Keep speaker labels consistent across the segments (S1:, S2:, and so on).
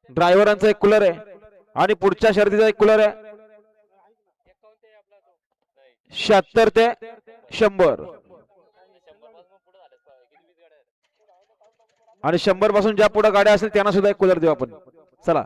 S1: ड्रायव्हरांचा एक कूलर आहे आणि पुढच्या शर्यतीचा एक कूलर आहे 76 ते 100 आणि 100 पासून ज्या पुढे गाड्या असेल त्यांना सुद्धा एक कूलर देऊ आपण. चला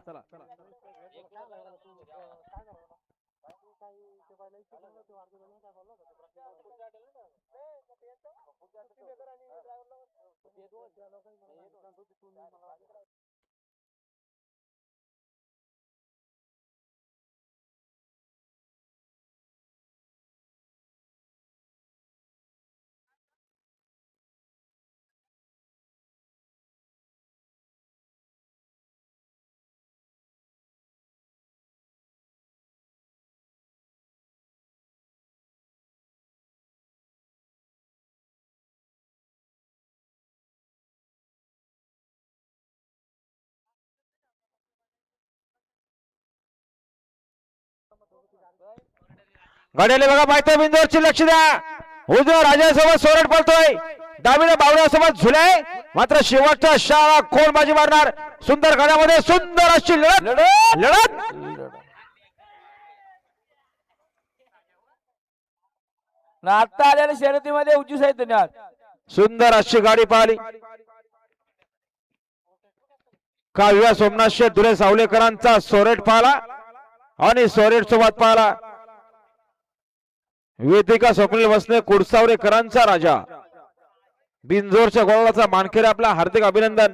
S1: गाड्याला बघा माहिती बिंदूवरची लक्ष द्या. उजव्या राजासोबत सोरट पळतोय डावीला बावड्यासोबत झुलाय मात्र शेवटचा शाळा कोण बाजी मारणार. सुंदर गाड्यामध्ये सुंदर अशी लढत
S2: आता आलेल्या शर्यतीमध्ये उजू साहेब धन्यवाद.
S1: सुंदर अशी गाडी पाहिली. काव्या सोमनाथ शेठ धुळे सावलेकरांचा सोरेट पाहिला आणि सोरेट सोबत पाहिला वेदिका स्वप्नील वसने कुडसावरेकरांचा राजा. बिनजोरच्या गोळाचा मानकरी आपला हार्दिक अभिनंदन.